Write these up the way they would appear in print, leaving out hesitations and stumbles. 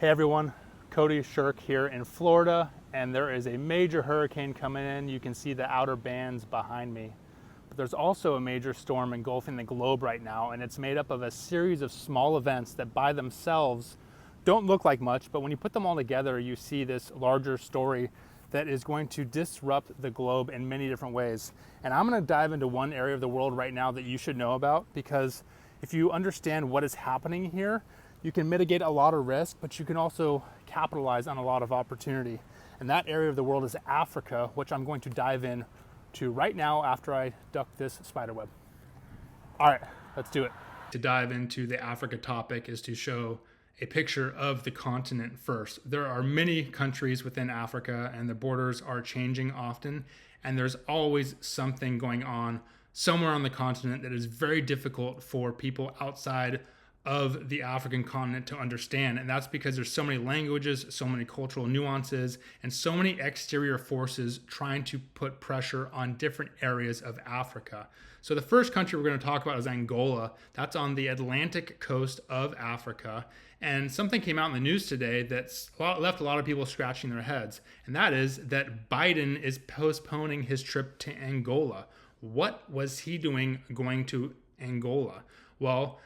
Hey everyone, Cody Shirk here in Florida, and there is a major hurricane coming in. You can see the outer bands behind me. But there's also a major storm engulfing the globe right now, and it's made up of a series of small events that by themselves don't look like much, but when you put them all together, you see this larger story that is going to disrupt the globe in many different ways. And I'm going to dive into one area of the world right now that you should know about, because if you understand what is happening here, you can mitigate a lot of risk, but you can also capitalize on a lot of opportunity. And that area of the world is Africa, which I'm going to dive in to right now after I duck this spider web. All right, let's do it. To dive into the Africa topic is to show a picture of the continent first. There are many countries within Africa, and the borders are changing often, and there's always something going on somewhere on the continent that is very difficult for people outside of the African continent to understand. And that's because there's so many languages, so many cultural nuances, and so many exterior forces trying to put pressure on different areas of Africa. So the first country we're going to talk about is Angola. That's on the Atlantic coast of Africa. And something came out in the news today that's left a lot of people scratching their heads. And that is that Biden is postponing his trip to Angola. What was he doing going to Angola? Well,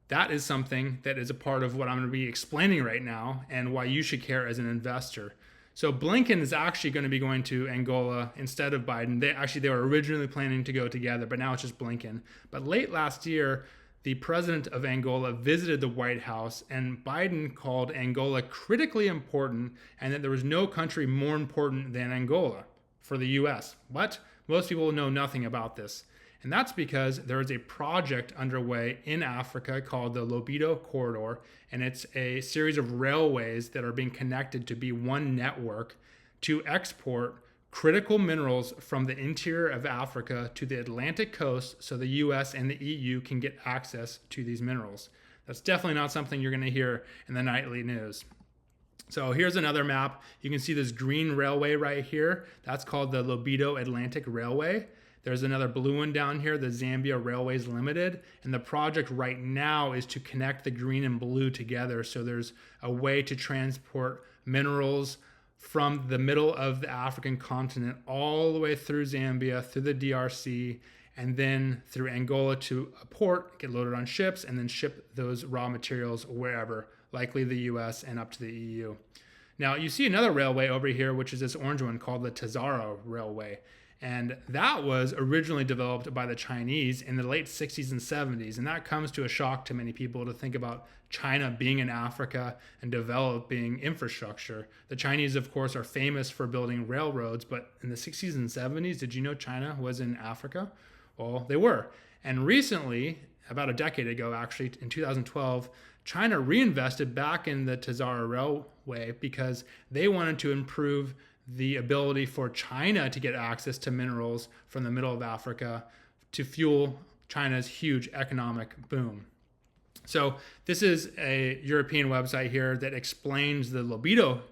that is something that is a part of what I'm going to be explaining right now and why you should care as an investor. So Blinken is actually going to be going to Angola instead of Biden. They were originally planning to go together, but now it's just Blinken. But late last year, the president of Angola visited the White House, and Biden called Angola critically important and that there was no country more important than Angola for the U.S. What? Most people know nothing about this. And that's because there is a project underway in Africa called the LIDO Corridor, and it's a series of railways that are being connected to be one network to export critical minerals from the interior of Africa to the Atlantic coast so the US and the EU can get access to these minerals. That's definitely not something you're going to hear in the nightly news. So here's another map. You can see this green railway right here. That's called the LIDO Atlantic Railway. There's another blue one down here, the Zambia Railways Limited. And the project right now is to connect the green and blue together. So there's a way to transport minerals from the middle of the African continent all the way through Zambia, through the DRC, and then through Angola to a port, get loaded on ships, and then ship those raw materials wherever, likely the US and up to the EU. Now you see another railway over here, which is this orange one called the Tazara Railway. And that was originally developed by the Chinese in the late 60s and 70s. And that comes to a shock to many people to think about China being in Africa and developing infrastructure. The Chinese, of course, are famous for building railroads, but in the 60s and 70s, did you know China was in Africa? Well, they were. And recently, about a decade ago, actually, in 2012, China reinvested back in the Tazara Railway because they wanted to improve the ability for China to get access to minerals from the middle of Africa to fuel China's huge economic boom. So this is a European website here that explains the LIDO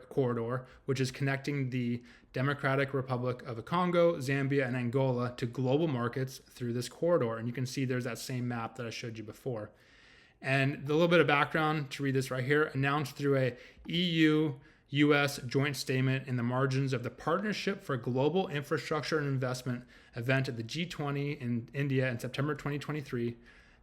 Corridor, which is connecting the Democratic Republic of the Congo, Zambia, and Angola to global markets through this corridor. And you can see there's that same map that I showed you before. And the little bit of background to read this right here, announced through a EU-US joint statement in the margins of the Partnership for Global Infrastructure and Investment event at the G20 in India in September 2023,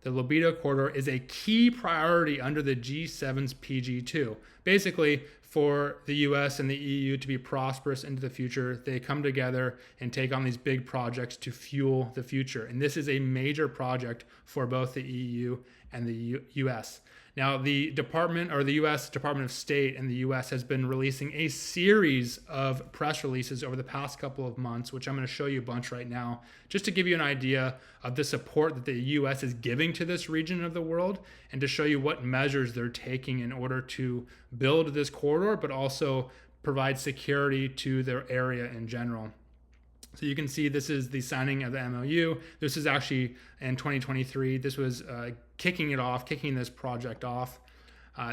the LIDO Corridor is a key priority under the G7's PG2. Basically, for the US and the EU to be prosperous into the future, they come together and take on these big projects to fuel the future. And this is a major project for both the EU and the US. Now, the US Department of State in the US has been releasing a series of press releases over the past couple of months, which I'm going to show you a bunch right now, just to give you an idea of the support that the US is giving to this region of the world and to show you what measures they're taking in order to build this corridor, but also provide security to their area in general. So you can see this is the signing of the MOU. This is actually in 2023. This was kicking this project off.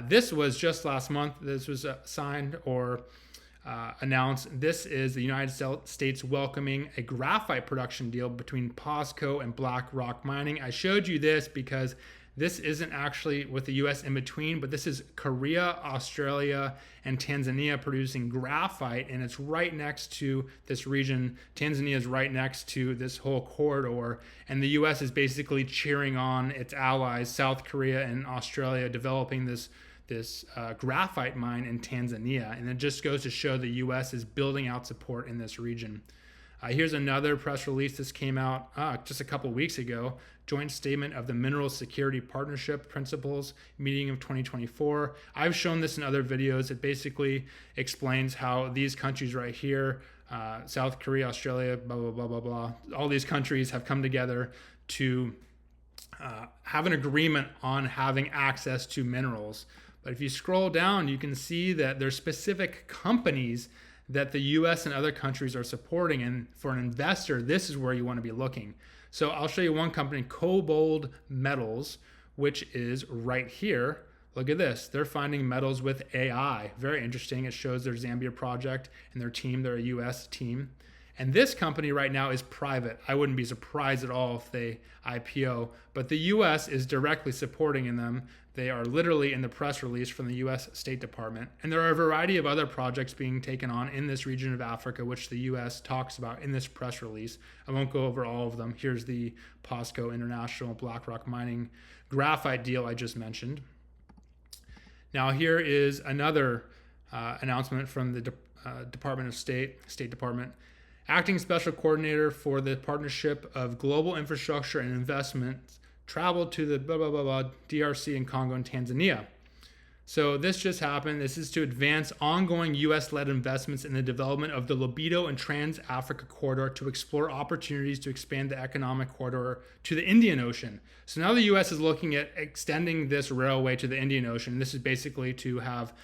This was just last month. This was signed or announced. This is the United States welcoming a graphite production deal between POSCO and Black Rock Mining. I showed you this because This isn't actually with the US in between, but this is Korea, Australia, and Tanzania producing graphite, and it's right next to this region. Tanzania is right next to this whole corridor, and the US is basically cheering on its allies, South Korea and Australia, developing this graphite mine in Tanzania. And it just goes to show the US is building out support in this region. Here's another press release. This came out just a couple weeks ago. Joint Statement of the Mineral Security Partnership Principles meeting of 2024. I've shown this in other videos. It basically explains how these countries right here, South Korea, Australia, blah, blah, blah, blah, blah, all these countries have come together to have an agreement on having access to minerals. But if you scroll down, you can see that there's specific companies that the US and other countries are supporting. And for an investor, this is where you want to be looking. So I'll show you one company, Kobold Metals, which is right here. Look at this. They're finding metals with AI. Very interesting. It shows their Zambia project and their team. They're a US team. And this company right now is private. I wouldn't be surprised at all if they IPO, but the US is directly supporting them. They are literally in the press release from the US State Department. And there are a variety of other projects being taken on in this region of Africa, which the US talks about in this press release. I won't go over all of them. Here's the POSCO International BlackRock Mining graphite deal I just mentioned. Now here is another announcement from the Department of State Department. Acting Special Coordinator for the Partnership of Global Infrastructure and Investments traveled to the blah, blah, blah, blah, DRC and Congo and Tanzania. So this just happened. This is to advance ongoing US-led investments in the development of the Libido and Trans-Africa Corridor to explore opportunities to expand the economic corridor to the Indian Ocean. So now the US is looking at extending this railway to the Indian Ocean. This is basically to have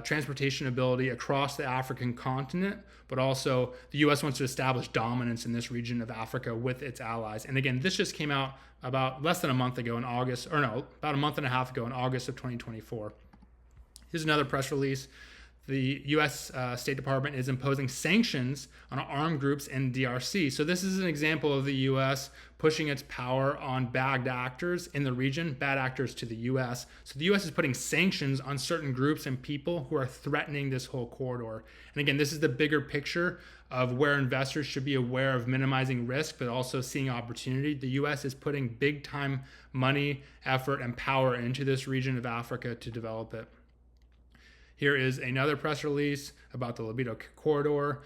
transportation ability across the African continent, but also the US wants to establish dominance in this region of Africa with its allies. And again, this just came out about less than a month ago in August, or no, about a month and a half ago in August of 2024. Here's another press release. The US State Department is imposing sanctions on armed groups in DRC. So this is an example of the US pushing its power on bad actors in the region, bad actors to the US. So the US is putting sanctions on certain groups and people who are threatening this whole corridor. And again, this is the bigger picture of where investors should be aware of minimizing risk, but also seeing opportunity. The US is putting big time money, effort, and power into this region of Africa to develop it. Here is another press release about the Libido Corridor.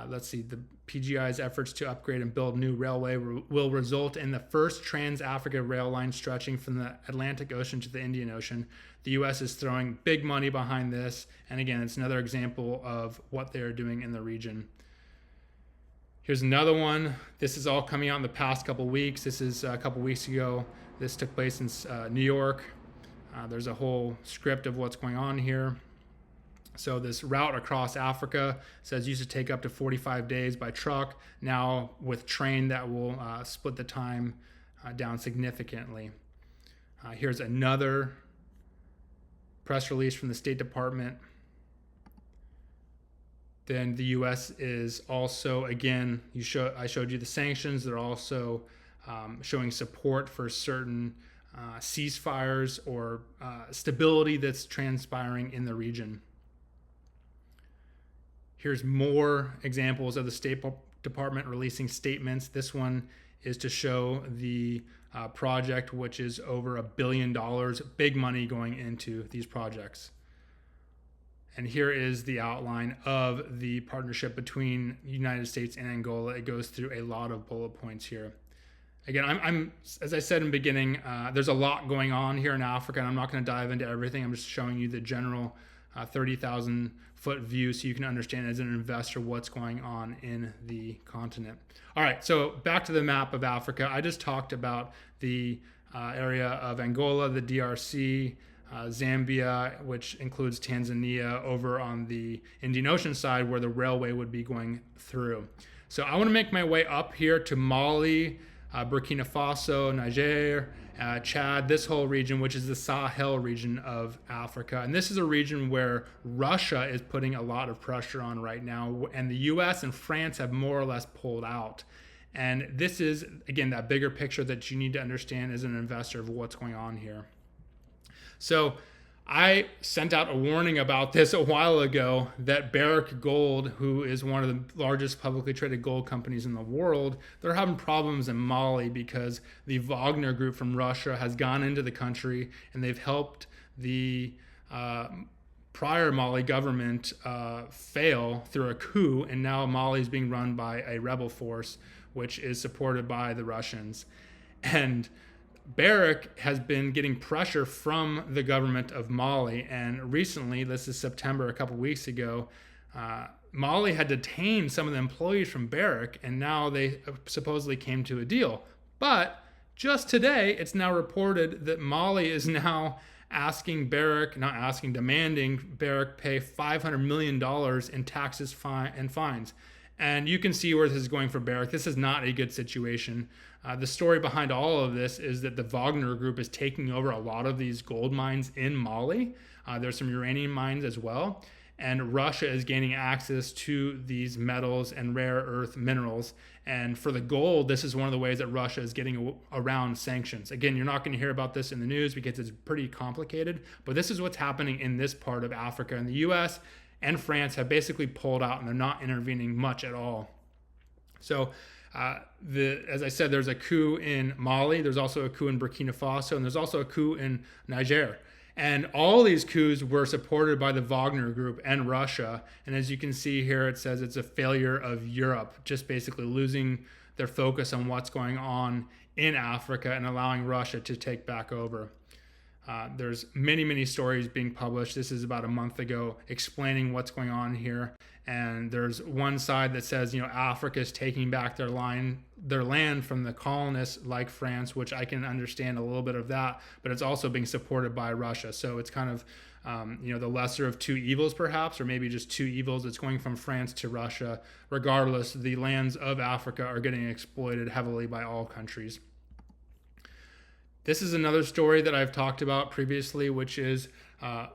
Let's see, the PGI's efforts to upgrade and build new railway will result in the first trans-Africa rail line stretching from the Atlantic Ocean to the Indian Ocean. The US is throwing big money behind this. And again, it's another example of what they're doing in the region. Here's another one. This is all coming out in the past couple weeks. This is a couple weeks ago. This took place in New York. There's a whole script of what's going on here. So this route across Africa says used to take up to 45 days by truck. Now with train, that will split the time down significantly. Here's another press release from the State Department. Then the U.S. is also, again, I showed you the sanctions. They're also showing support for certain ceasefires or stability that's transpiring in the region. Here's more examples of the State Department releasing statements. This one is to show the project, which is over $1 billion, big money going into these projects. And here is the outline of the partnership between the United States and Angola. It goes through a lot of bullet points here. Again, I'm as I said in the beginning, there's a lot going on here in Africa, and I'm not going to dive into everything. I'm just showing you the general 30,000 foot view so you can understand as an investor what's going on in the continent. All right, so back to the map of Africa. I just talked about the area of Angola, the DRC, Zambia, which includes Tanzania, over on the Indian Ocean side where the railway would be going through. So I want to make my way up here to Mali, Burkina Faso, Niger, Chad, this whole region, which is the Sahel region of Africa. And this is a region where Russia is putting a lot of pressure on right now, and the US and France have more or less pulled out. And this is, again, that bigger picture that you need to understand as an investor of what's going on here. So I sent out a warning about this a while ago that Barrick Gold, who is one of the largest publicly traded gold companies in the world, they're having problems in Mali because the Wagner group from Russia has gone into the country and they've helped the prior Mali government fail through a coup, and now Mali is being run by a rebel force which is supported by the Russians. And Barrick has been getting pressure from the government of Mali, and recently, this is September, a couple weeks ago, Mali had detained some of the employees from Barrick, and now they supposedly came to a deal. But just today, it's now reported that Mali is now demanding Barrick pay $500 million in taxes and fines. And you can see where this is going for Barrick. This is not a good situation. The story behind all of this is that the Wagner group is taking over a lot of these gold mines in Mali. There's some uranium mines as well. And Russia is gaining access to these metals and rare earth minerals. And for the gold, this is one of the ways that Russia is getting around sanctions. Again, you're not going to hear about this in the news because it's pretty complicated, but this is what's happening in this part of Africa. And the US and France have basically pulled out and they're not intervening much at all. So as I said, there's a coup in Mali, there's also a coup in Burkina Faso, and there's also a coup in Niger. And all these coups were supported by the Wagner group and Russia. And as you can see here, it says it's a failure of Europe, just basically losing their focus on what's going on in Africa and allowing Russia to take back over. There's many stories being published. This is about a month ago explaining what's going on here. And there's one side that says, Africa is taking back their land from the colonists like France, which I can understand a little bit of that, but it's also being supported by Russia. So it's kind of, the lesser of two evils perhaps, or maybe just two evils. It's going from France to Russia. Regardless, the lands of Africa are getting exploited heavily by all countries. This is another story that I've talked about previously, which is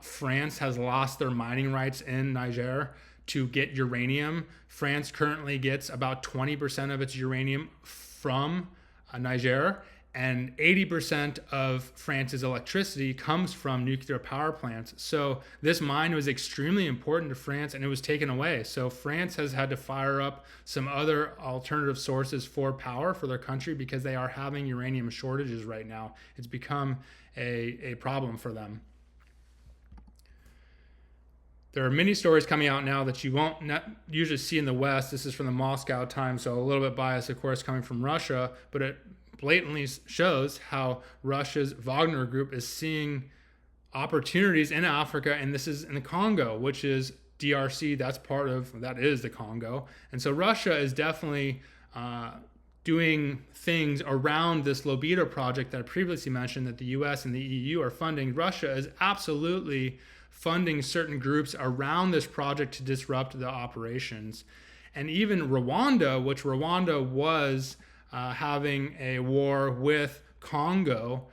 France has lost their mining rights in Niger to get uranium. France currently gets about 20% of its uranium from Niger, and 80% of France's electricity comes from nuclear power plants. So this mine was extremely important to France, and it was taken away. So France has had to fire up some other alternative sources for power for their country because they are having uranium shortages right now. It's become a problem for them. There are many stories coming out now that you won't usually see in the West. This is from the Moscow Times, so a little bit biased, of course, coming from Russia, but it blatantly shows how Russia's Wagner group is seeing opportunities in Africa, and this is in the Congo, which is DRC. That is the Congo. And so Russia is definitely doing things around this LIDO project that I previously mentioned that the US and the EU are funding. Russia is absolutely funding certain groups around this project to disrupt the operations. And even Rwanda, which Rwanda was having a war with Congo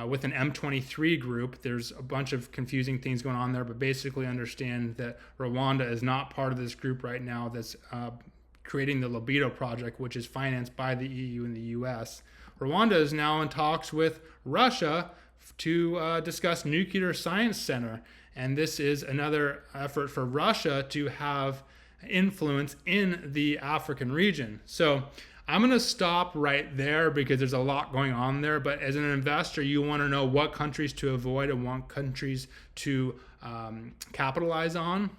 with an M23 group. There's a bunch of confusing things going on there, but basically understand that Rwanda is not part of this group right now that's creating the LIDO project, which is financed by the EU and the US. Rwanda is now in talks with Russia to discuss nuclear science center. And this is another effort for Russia to have influence in the African region. So I'm going to stop right there because there's a lot going on there. But as an investor, you want to know what countries to avoid and what countries to capitalize on.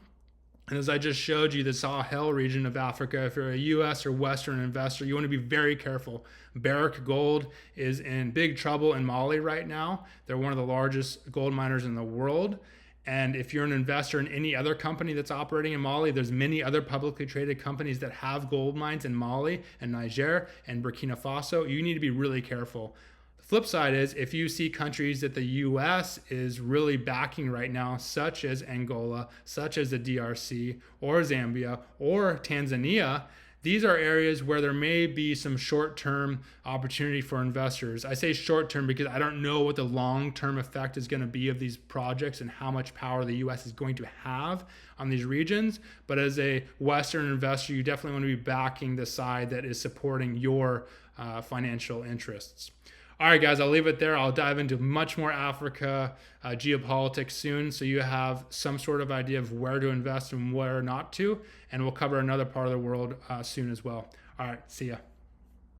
And as I just showed you, the Sahel region of Africa, if you're a US or Western investor, you want to be very careful. Barrick Gold is in big trouble in Mali right now. They're one of the largest gold miners in the world. And if you're an investor in any other company that's operating in Mali, there's many other publicly traded companies that have gold mines in Mali and Niger and Burkina Faso. You need to be really careful. The flip side is if you see countries that the US is really backing right now, such as Angola, such as the DRC or Zambia or Tanzania, these are areas where there may be some short-term opportunity for investors. I say short-term because I don't know what the long-term effect is going to be of these projects and how much power the U.S. is going to have on these regions. But as a Western investor, you definitely want to be backing the side that is supporting your financial interests. All right, guys, I'll leave it there. I'll dive into much more Africa geopolitics soon, so you have some sort of idea of where to invest and where not to. And we'll cover another part of the world soon as well. All right, see ya.